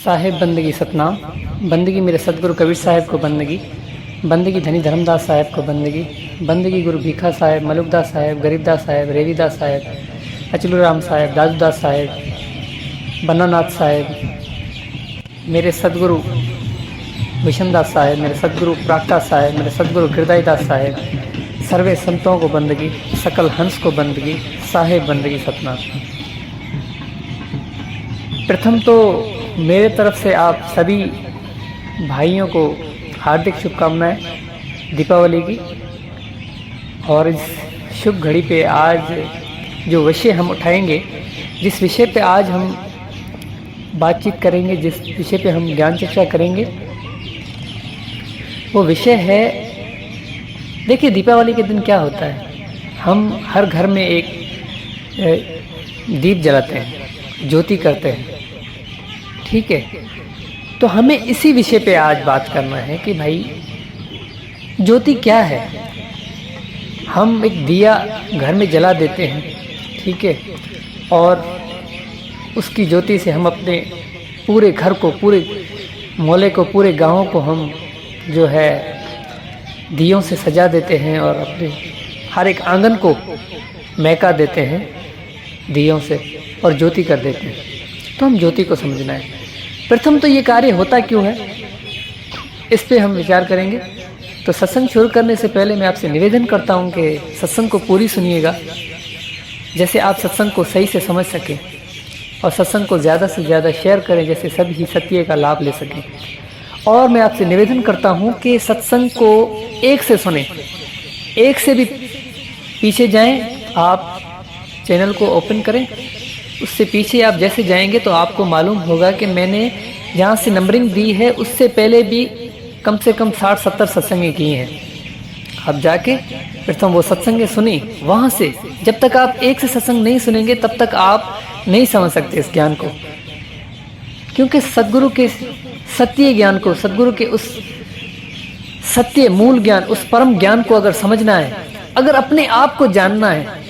साहेब बंदगी सतनाम। बंदगी मेरे सतगुरु कबीर साहब को बंदगी। बंदगी धनी धर्मदास साहब को बंदगी। बंदगी गुरु भीखा साहब, मलुकदास साहब, गरीबदास साहब, रेवीदास साहब, अचलूराम साहब, दादूदास साहब, बन्नानाथ साहब, मेरे सतगुरु विशनदास साहब, मेरे सतगुरु प्रागदास साहब, मेरे सतगुरु हृदयदास साहब, सर्वे संतों को बंदगी, सकल हंस को बंदगी, साहेब बंदगी सतनाम। प्रथम तो मेरे तरफ से आप सभी भाइयों को हार्दिक शुभकामनाएं दीपावली की। और इस शुभ घड़ी पे आज जो विषय हम उठाएंगे, जिस विषय पे आज हम बातचीत करेंगे, जिस विषय पे हम ज्ञान चर्चा करेंगे, वो विषय है, देखिए दीपावली के दिन क्या होता है, हम हर घर में एक दीप जलाते हैं, ज्योति करते हैं, ठीक है। तो हमें इसी विषय पे आज बात करना है कि भाई ज्योति क्या है। हम एक दिया घर में जला देते हैं, ठीक है, और उसकी ज्योति से हम अपने पूरे घर को, पूरे मोहल्ले को, पूरे गांव को हम जो है दियों से सजा देते हैं और अपने हर एक आंगन को महका देते हैं दियों से और ज्योति कर देते हैं। तो हम ज्योति को समझना है। प्रथम तो ये कार्य होता क्यों है, इस पे हम विचार करेंगे। तो सत्संग शुरू करने से पहले मैं आपसे निवेदन करता हूँ कि सत्संग को पूरी सुनिएगा, जैसे आप सत्संग को सही से समझ सकें, और सत्संग को ज़्यादा से ज़्यादा शेयर करें, जैसे सभी सत्य का लाभ ले सकें। और मैं आपसे निवेदन करता हूँ कि सत्संग को एक से सुने, एक से भी पीछे जाएं। आप चैनल को ओपन करें, उससे पीछे आप जैसे जाएंगे तो आपको मालूम होगा कि मैंने जहाँ से नंबरिंग दी है उससे पहले भी कम से कम 60-70 सत्संगें की हैं। आप जाके प्रथम वो सत्संगें सुनी, वहाँ से जब तक आप एक से सत्संग नहीं सुनेंगे तब तक आप नहीं समझ सकते इस ज्ञान को। क्योंकि सद्गुरु के सत्य ज्ञान को, सद्गुरु के उस सत्य मूल ज्ञान, उस परम ज्ञान को अगर समझना है, अगर अपने आप को जानना है,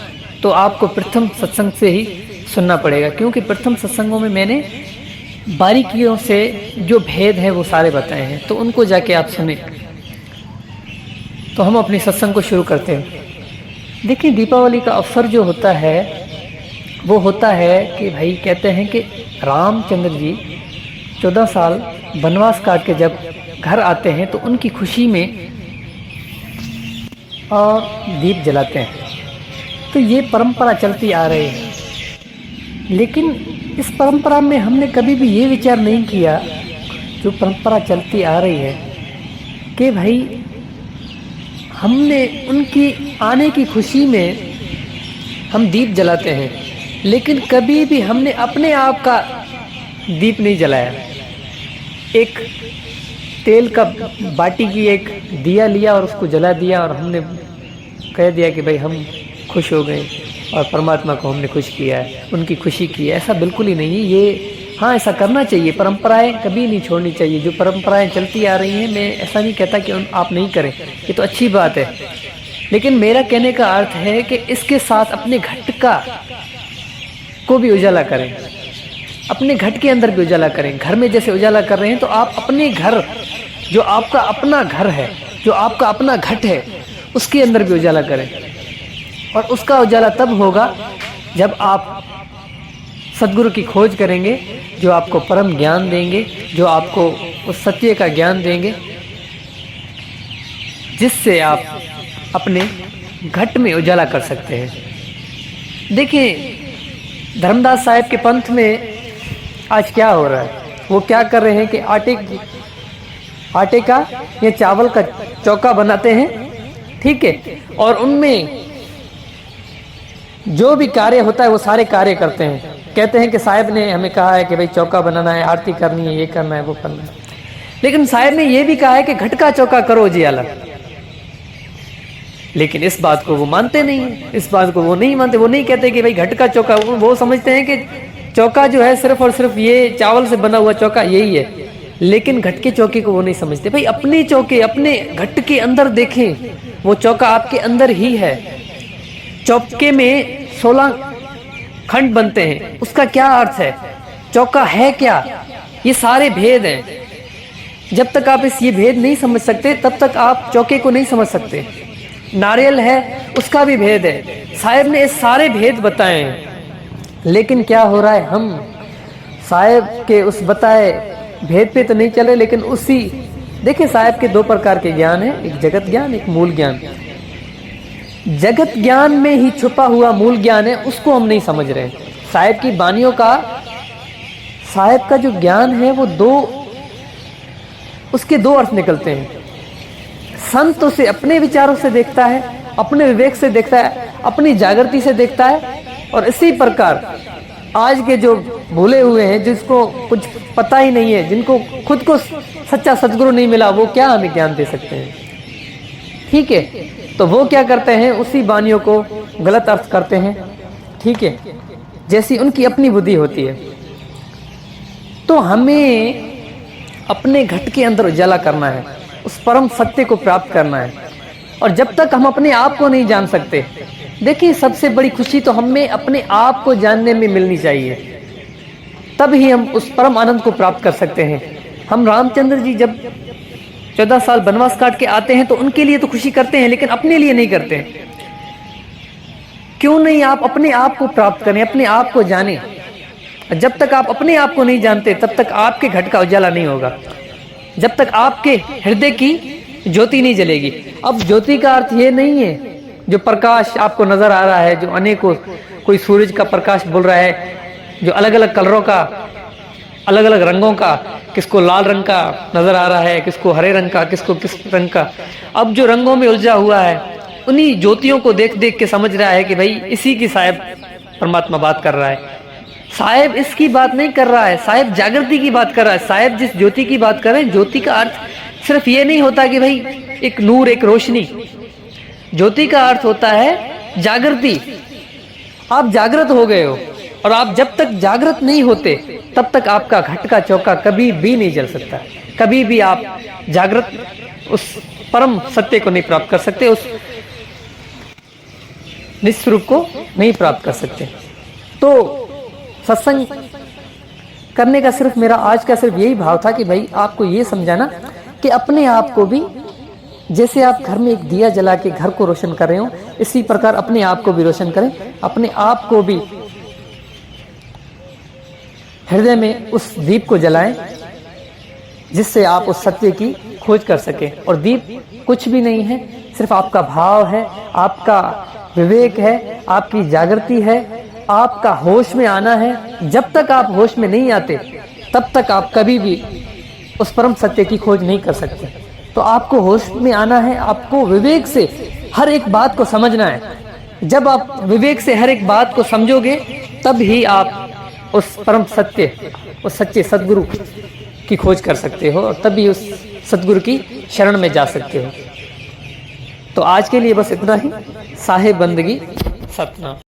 तो आपको प्रथम सत्संग से ही सुनना पड़ेगा। क्योंकि प्रथम सत्संगों में मैंने बारीकियों से जो भेद है वो सारे बताए हैं, तो उनको जाके आप सुने। तो हम अपने सत्संग को शुरू करते हैं। देखिए दीपावली का अवसर जो होता है वो होता है कि भाई कहते हैं कि रामचंद्र जी 14 साल वनवास काट के जब घर आते हैं तो उनकी खुशी में और दीप जलाते हैं। तो ये परंपरा चलती आ रही है, लेकिन इस परंपरा में हमने कभी भी ये विचार नहीं किया, जो परंपरा चलती आ रही है, कि भाई हमने उनकी आने की खुशी में हम दीप जलाते हैं, लेकिन कभी भी हमने अपने आप का दीप नहीं जलाया। एक तेल का बाटी की एक दिया लिया और उसको जला दिया और हमने कह दिया कि भाई हम खुश हो गए और परमात्मा को हमने खुश किया है, उनकी खुशी की है। ऐसा बिल्कुल ही नहीं है ये। हाँ, ऐसा करना चाहिए, परंपराएं कभी नहीं छोड़नी चाहिए। जो परंपराएं चलती आ रही हैं, मैं ऐसा नहीं कहता कि आप नहीं करें, ये तो अच्छी बात है, लेकिन मेरा कहने का अर्थ है कि इसके साथ अपने घट का को भी उजाला करें, अपने घट के अंदर भी उजाला करें। घर में जैसे उजाला कर रहे हैं, तो आप अपने घर, जो आपका अपना घर है, जो आपका अपना घट है, उसके अंदर भी उजाला करें। और उसका उजाला तब होगा जब आप सद्गुरु की खोज करेंगे, जो आपको परम ज्ञान देंगे, जो आपको उस सत्य का ज्ञान देंगे, जिससे आप अपने घट में उजाला कर सकते हैं। देखिए धर्मदास साहब के पंथ में आज क्या हो रहा है, वो क्या कर रहे हैं कि आटे का या चावल का चौका बनाते हैं, ठीक है, और उनमें जो भी कार्य होता है वो सारे कार्य करते हैं। कहते हैं कि साहब ने हमें कहा है कि भाई चौका बनाना है, आरती करनी है, ये करना है, वो करना है, लेकिन साहब ने ये भी कहा है कि घट का चौका करो जी अलग। लेकिन इस बात को वो मानते नहीं है, इस बात को वो नहीं मानते। वो नहीं कहते कि भाई घट का चौका, वो समझते हैं कि चौका जो है सिर्फ और सिर्फ ये चावल से बना हुआ चौका यही है, लेकिन घट के चौके को वो नहीं समझते। भाई अपने चौके, अपने घट के अंदर देखें, वो चौका आपके अंदर ही है। चौके में 16 खंड बनते हैं, उसका क्या अर्थ है? चौका है क्या? ये सारे भेद हैं। जब तक आप ये भेद नहीं समझ सकते तब तक आप चौके को नहीं समझ सकते। नारियल है, उसका भी भेद है। साहिब ने ये सारे भेद बताए हैं, लेकिन क्या हो रहा है, हम साहिब के उस बताए भेद पे तो नहीं चले, लेकिन उसी देखिए साहिब के 2 प्रकार के ज्ञान है, एक जगत ज्ञान, एक मूल ज्ञान। जगत ज्ञान में ही छुपा हुआ मूल ज्ञान है, उसको हम नहीं समझ रहे। साहिब की बानियों का, साहिब का जो ज्ञान है वो उसके 2 अर्थ निकलते हैं। संत उसे अपने विचारों से देखता है, अपने विवेक से देखता है, अपनी जागृति से देखता है। और इसी प्रकार आज के जो भूले हुए हैं, जिसको कुछ पता ही नहीं है, जिनको खुद को सच्चा सद्गुरु नहीं मिला, वो क्या हमें ज्ञान दे सकते हैं? ठीक है, तो वो क्या करते हैं, उसी बानियों को गलत अर्थ करते हैं। ठीक है, जैसी उनकी अपनी बुद्धि होती है। तो हमें अपने घट के अंदर उजाला करना है, उस परम सत्य को प्राप्त करना है। और जब तक हम अपने आप को नहीं जान सकते, देखिए सबसे बड़ी खुशी तो हमें अपने आप को जानने में मिलनी चाहिए, तब ही हम उस परम आनंद को प्राप्त कर सकते हैं। हम रामचंद्र जी जब 14 साल वनवास काट के आते हैं तो उनके लिए तो खुशी करते हैं, लेकिन अपने लिए नहीं करते हैं। क्यों नहीं? आप अपने आप को प्राप्त करें, अपने आप को जानें। जब तक आप अपने आप को नहीं जानते तब तक आपके घट का उजाला नहीं होगा, जब तक आपके हृदय की ज्योति नहीं जलेगी। अब ज्योति का अर्थ ये नहीं है जो प्रकाश आपको नजर आ रहा है, जो अनेकों, कोई सूरज का प्रकाश बोल रहा है, जो अलग अलग कलरों का, अलग अलग रंगों का, किसको लाल रंग का नजर आ रहा है, किसको हरे रंग का, किसको किस रंग का। अब जो रंगों में उलझा हुआ है, उन्हीं ज्योतियों को देख देख के समझ रहा है कि भाई इसी की साहिब परमात्मा बात कर रहा है। साहिब इसकी बात नहीं कर रहा है, साहिब जागृति की बात कर रहा है। साहिब जिस ज्योति की बात कर रहे हैं, ज्योति का अर्थ सिर्फ ये नहीं होता कि भाई एक नूर, एक रोशनी। ज्योति का अर्थ होता है जागृति। आप जागृत हो गए हो, और आप जब तक जागृत नहीं होते तब तक आपका घट का चौका कभी भी नहीं जल सकता। कभी भी आप जागृत उस परम सत्य को नहीं प्राप्त कर सकते, उस निस्वरूप को नहीं प्राप्त कर सकते। तो सत्संग करने का सिर्फ मेरा आज का सिर्फ यही भाव था कि भाई आपको ये समझाना कि अपने आप को भी, जैसे आप घर में एक दिया जला के घर को रोशन कर रहे हो, इसी प्रकार अपने आप को भी रोशन करें। अपने आप को भी हृदय में उस दीप को जलाएं, जिससे आप उस सत्य की खोज कर सकें। और दीप कुछ भी नहीं है, सिर्फ आपका भाव है, आपका विवेक है, आपकी जागृति है, आपका होश में आना है। जब तक आप होश में नहीं आते तब तक आप कभी भी उस परम सत्य की खोज नहीं कर सकते। तो आपको होश में आना है, आपको विवेक से हर एक बात को समझना है। जब आप विवेक से हर एक बात को समझोगे तब ही आप उस परम सत्य, उस सच्चे सद्गुरु की खोज कर सकते हो, और तभी उस सद्गुरु की शरण में जा सकते हो। तो आज के लिए बस इतना ही। साहिब बंदगी, सतनाम।